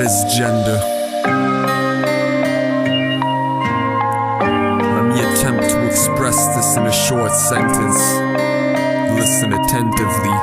is gender? Let me attempt to express this in a short sentence. Listen attentively.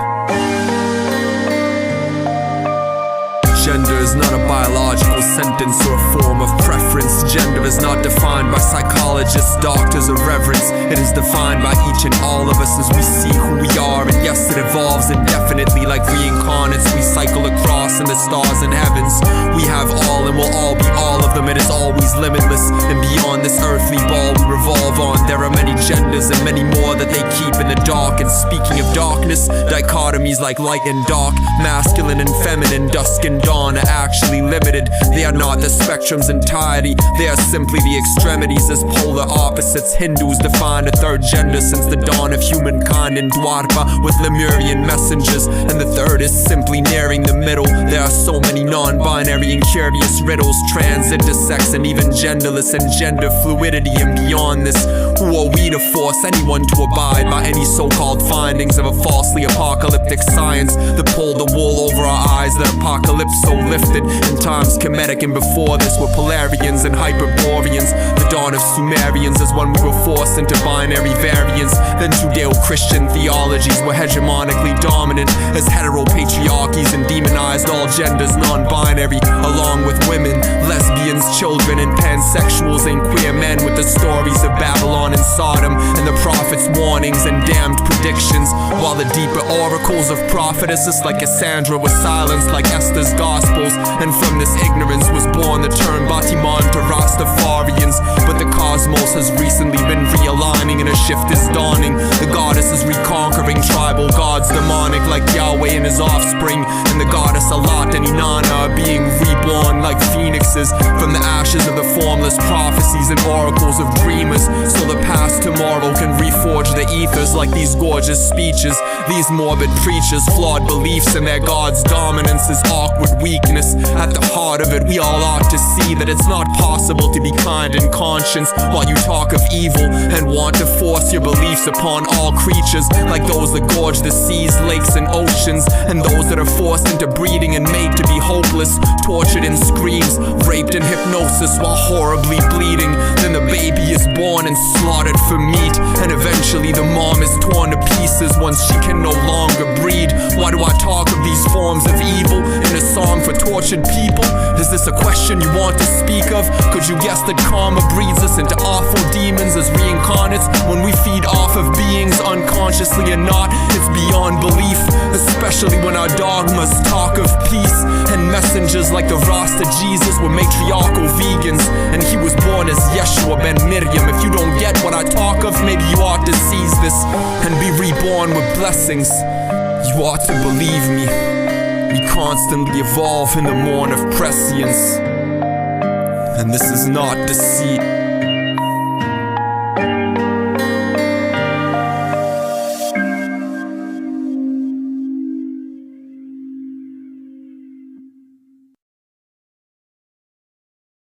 Gender is not a biological sentence or a form of preference. Gender is not defined by psychologists, doctors, or reverends. It is defined by each and all of us as we see who we are. And yes, it evolves indefinitely like reincarnates. We cycle across in the stars and heavens. We have all and will all be all of them. It is always limitless. And beyond this earthly ball we revolve on, there are many genders and many more that they keep in the dark. And speaking of darkness, dichotomies like light and dark, masculine and feminine, dusk and dawn are actually limited. They are not the spectrum's entirety. They are simply the extremities as polar opposites. Hindus defined a third gender since the dawn of humankind in Dwarka with Lemurian messengers, and the third is simply nearing the middle. There are so many non-binary and curious riddles, trans, intersex, and even genderless and gender fluidity. And beyond this, who are we to force anyone to abide by any so-called findings of a falsely apocalyptic science that pulled the wool over our eyes? That apocalypse so lifted in times Kemetic, and before this were Polarians and Hyperboreans. The dawn of Sumerians is when we were forced into binary variants. Then Judeo-Christian theologies were hegemonically dominant as heteropatriarchies and demonized all genders non-binary, along with women, lesbians, children, and pansexuals and queer men, with the stories of Babylon and Sodom and the prophets' warnings and damned predictions, while the deeper oracles of prophetesses like Cassandra were silenced like Esther's Gospels. And from this ignorance was born the term Batiman to Rastafarians. But the cosmos has recently been realigning and a shift is dawning. The goddess is reconquering tribal gods, demonic like Yahweh and his offspring. And the goddess Alat and Inanna are being reborn like phoenixes from the ashes of the formless prophecies and oracles of dreamers, so the past tomorrow can reforge the ethers like these gorgeous speeches. These morbid preachers' flawed beliefs in their god's dominance is awkward weakness. At the heart of it, we all ought to see that it's not possible to be kind in conscience while you talk of evil and want to force your beliefs upon all creatures, like those that gorge the seas, lakes, and oceans, and those that are forced into breeding and made to be hopeless, tortured in screams, raped in hypnosis while horribly bleeding. Then the baby is born and slaughtered for meat, and eventually the mom is torn to pieces once she can no longer breed. Why do I talk of these forms of evil in a song for tortured people? Is this a question you want to speak of? Could you guess that karma breeds us into awful demons as reincarnates when we feed off of beings unconsciously or not? It's beyond belief, especially when our dogmas talk of peace, and messengers like the Rasta Jesus were matriarchal vegans, and he was born as Yeshua ben Miriam. If you don't get what I talk of, maybe you ought to seize this and be reborn with blessings. You ought to believe me. We constantly evolve in the morn of prescience, and this is not deceit.